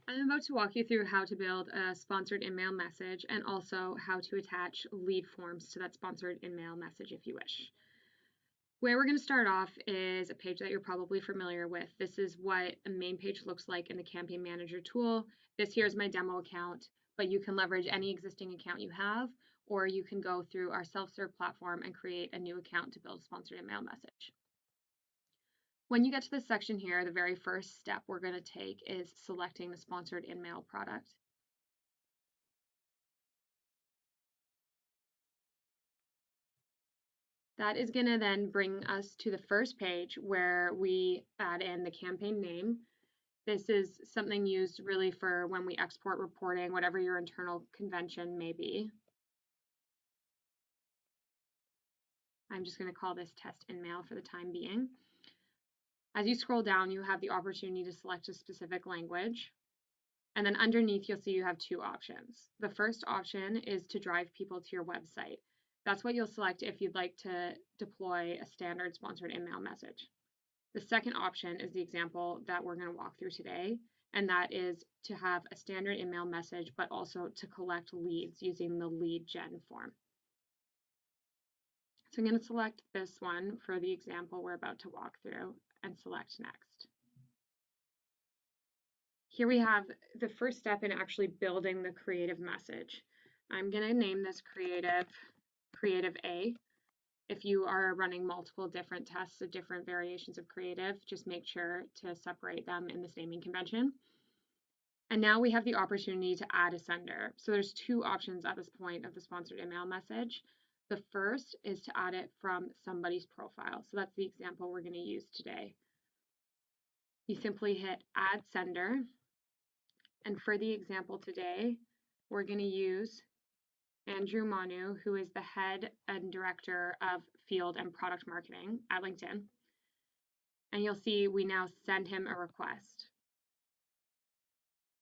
I'm about to walk you through how to build a sponsored InMail message and also how to attach lead forms to that sponsored InMail message if you wish. Where we're going to start off is a page that you're probably familiar with. This is what a main page looks like in the Campaign Manager tool. This here is my demo account, but you can leverage any existing account you have, or you can go through our self-serve platform and create a new account to build a sponsored InMail message. When you get to this section here, the very first step we're going to take is selecting the sponsored InMail product. That is going to then bring us to the first page where we add in the campaign name. This is something used really for when we export reporting, whatever your internal convention may be. I'm just going to call this test InMail for the time being. As you scroll down, you have the opportunity to select a specific language. And then underneath, you'll see you have two options. The first option is to drive people to your website. That's what you'll select if you'd like to deploy a standard sponsored InMail message. The second option is the example that we're going to walk through today, and that is to have a standard InMail message, but also to collect leads using the lead gen form. So I'm going to select this one for the example we're about to walk through and select next. Here we have the first step in actually building the creative message. I'm going to name this creative A. If you are running multiple different tests of different variations of creative, just make sure to separate them in this naming convention. And now we have the opportunity to add a sender. So there's two options at this point of the sponsored InMail message. The first is to add it from somebody's profile. So that's the example we're going to use today. You simply hit add sender. And for the example today, we're going to use Andrew Manu, who is the head and director of field and product marketing at LinkedIn. And you'll see we now send him a request.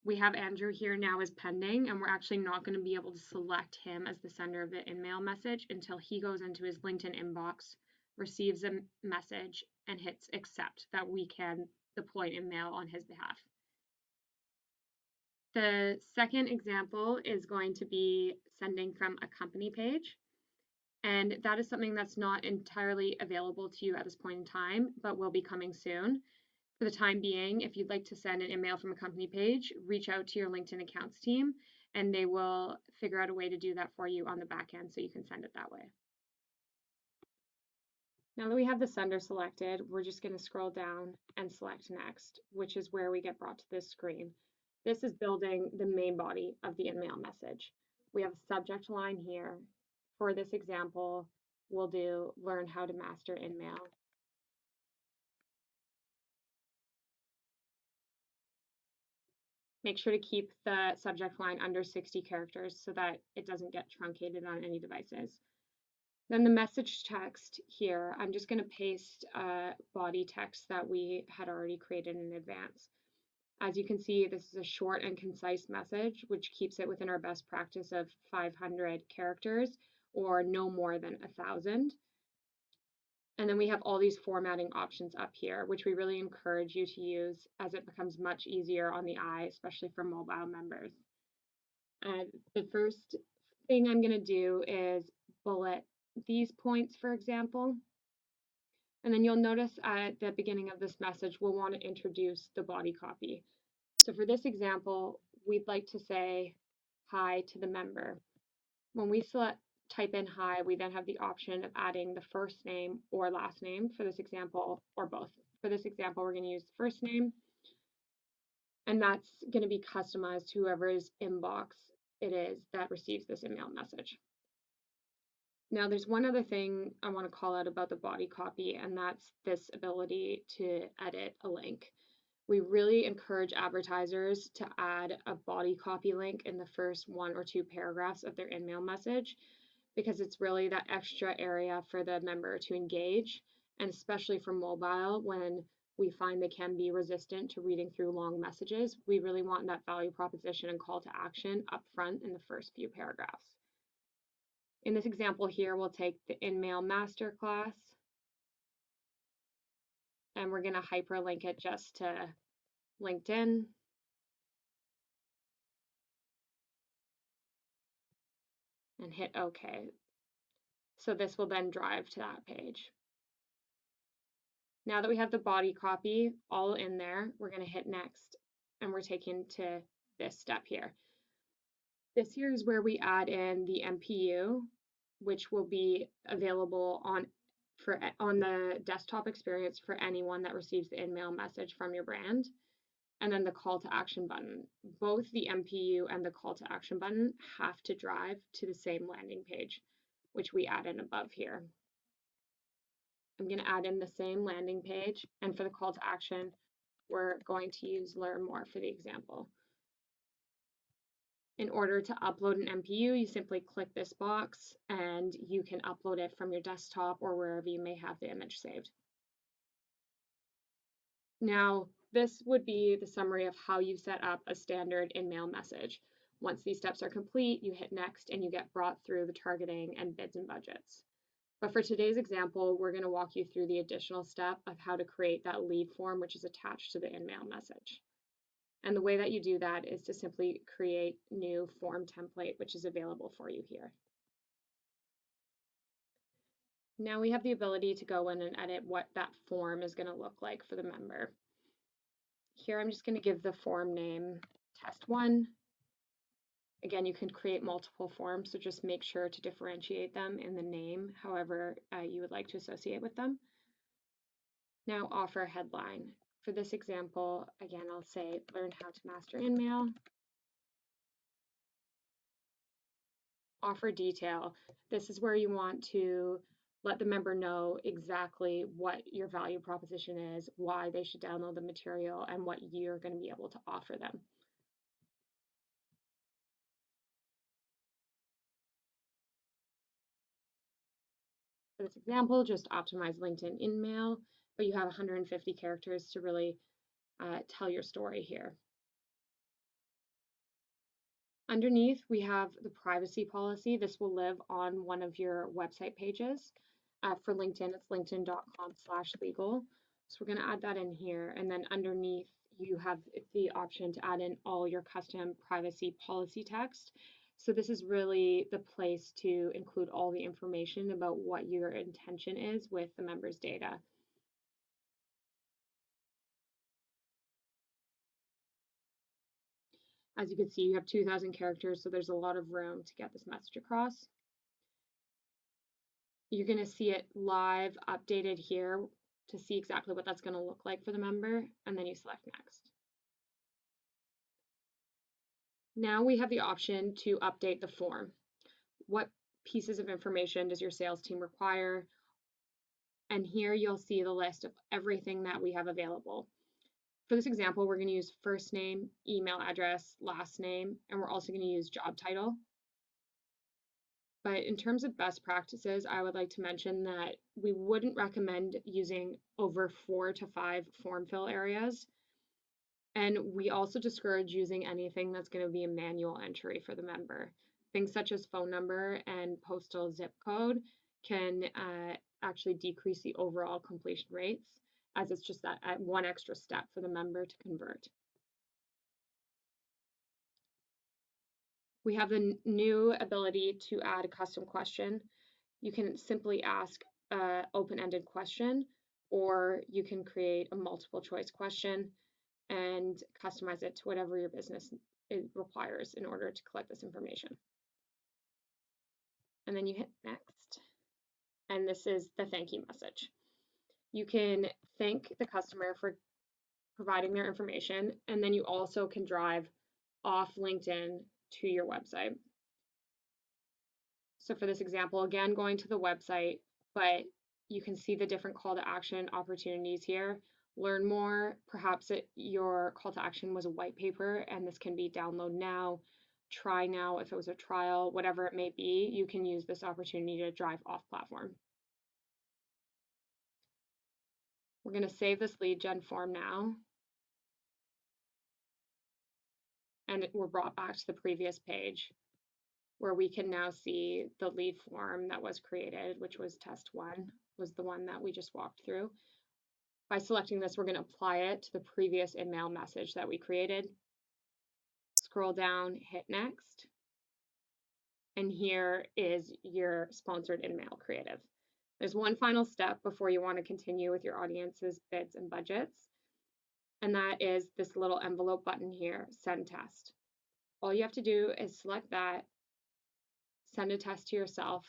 We have Andrew here now as pending, and we're actually not going to be able to select him as the sender of the InMail message until he goes into his LinkedIn inbox, receives a message, and hits accept that we can deploy InMail on his behalf. The second example is going to be sending from a company page. And that is something that's not entirely available to you at this point in time, but will be coming soon. For the time being, if you'd like to send an email from a company page, reach out to your LinkedIn accounts team, and they will figure out a way to do that for you on the back end so you can send it that way. Now that we have the sender selected, we're just going to scroll down and select next, which is where we get brought to this screen. This is building the main body of the InMail message. We have a subject line here. For this example, we'll do learn how to master InMail. Make sure to keep the subject line under 60 characters so that it doesn't get truncated on any devices. Then the message text here, I'm just going to paste body text that we had already created in advance. As you can see, this is a short and concise message, which keeps it within our best practice of 500 characters or no more than 1,000. And then we have all these formatting options up here, which we really encourage you to use as it becomes much easier on the eye, especially for mobile members. The first thing I'm going to do is bullet these points, for example. And then you'll notice at the beginning of this message, we'll want to introduce the body copy. So for this example, we'd like to say hi to the member. When we type in hi, we then have the option of adding the first name or last name for this example, or both. For this example, we're going to use the first name, and that's going to be customized to whoever's inbox it is that receives this email message. Now, there's one other thing I want to call out about the body copy, and that's this ability to edit a link. We really encourage advertisers to add a body copy link in the first 1 or 2 paragraphs of their InMail message, because it's really that extra area for the member to engage, and especially for mobile, when we find they can be resistant to reading through long messages, we really want that value proposition and call to action up front in the first few paragraphs. In this example here, we'll take the InMail Masterclass, and we're going to hyperlink it just to LinkedIn. and hit OK. So this will then drive to that page. Now that we have the body copy all in there, we're going to hit next, and we're taken to this step here. This here is where we add in the MPU, which will be available on the desktop experience for anyone that receives the InMail message from your brand. And then the call to action button. Both the MPU and the call to action button have to drive to the same landing page, which we add in above here. I'm going to add in the same landing page, and for the call to action, we're going to use learn more for the example. In order to upload an MPU, you simply click this box and you can upload it from your desktop or wherever you may have the image saved. Now, this would be the summary of how you set up a standard InMail message. Once these steps are complete, you hit next and you get brought through the targeting and bids and budgets. But for today's example, we're going to walk you through the additional step of how to create that lead form, which is attached to the InMail message. And the way that you do that is to simply create new form template, which is available for you here. Now we have the ability to go in and edit what that form is going to look like for the member. Here I'm just going to give the form name test 1. Again, you can create multiple forms, so just make sure to differentiate them in the name, however you would like to associate with them. Now offer headline. For this example, again, I'll say learn how to master InMail. Offer detail. This is where you want to let the member know exactly what your value proposition is, why they should download the material, and what you're going to be able to offer them. For this example, just optimize LinkedIn InMail, but you have 150 characters to really tell your story here. Underneath, we have the privacy policy. This will live on one of your website pages. For LinkedIn, it's linkedin.com/legal. So we're going to add that in here. And then underneath, you have the option to add in all your custom privacy policy text. So this is really the place to include all the information about what your intention is with the member's data. As you can see, you have 2,000 characters, so there's a lot of room to get this message across. You're going to see it live updated here to see exactly what that's going to look like for the member, and then you select next. Now we have the option to update the form. What pieces of information does your sales team require? And here you'll see the list of everything that we have available. For this example, we're going to use first name, email address, last name, and we're also going to use job title. But in terms of best practices, I would like to mention that we wouldn't recommend using over 4 to 5 form fill areas. And we also discourage using anything that's going to be a manual entry for the member. Things such as phone number and postal zip code can actually decrease the overall completion rates, as it's just that one extra step for the member to convert. We have the new ability to add a custom question. You can simply ask an open-ended question, or you can create a multiple choice question and customize it to whatever your business requires in order to collect this information. And then you hit next. And this is the thank you message. You can thank the customer for providing their information, and then you also can drive off LinkedIn to your website. So for this example, again, going to the website, but you can see the different call to action opportunities here. Learn more, perhaps your call to action was a white paper, and this can be download now, try now if it was a trial, whatever it may be, you can use this opportunity to drive off platform. We're going to save this lead gen form now. And we're brought back to the previous page where we can now see the lead form that was created, which was test 1, was the one that we just walked through. By selecting this, we're going to apply it to the previous InMail message that we created. Scroll down, hit next. and here is your sponsored InMail creative. There's one final step before you want to continue with your audience's bids and budgets, and that is this little envelope button here, Send Test. All you have to do is select that, send a test to yourself,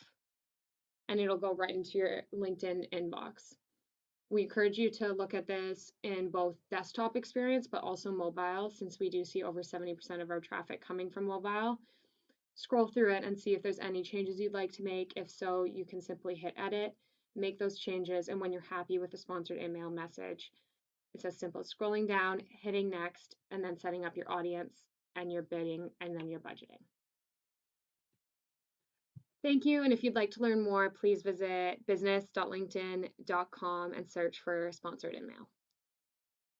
and it'll go right into your LinkedIn inbox. We encourage you to look at this in both desktop experience, but also mobile, since we do see over 70% of our traffic coming from mobile. Scroll through it and see if there's any changes you'd like to make. If so, you can simply hit edit, make those changes, and when you're happy with the sponsored email message, it's as simple as scrolling down, hitting next, and then setting up your audience and your bidding and then your budgeting. Thank you, and if you'd like to learn more, please visit business.linkedin.com and search for sponsored email.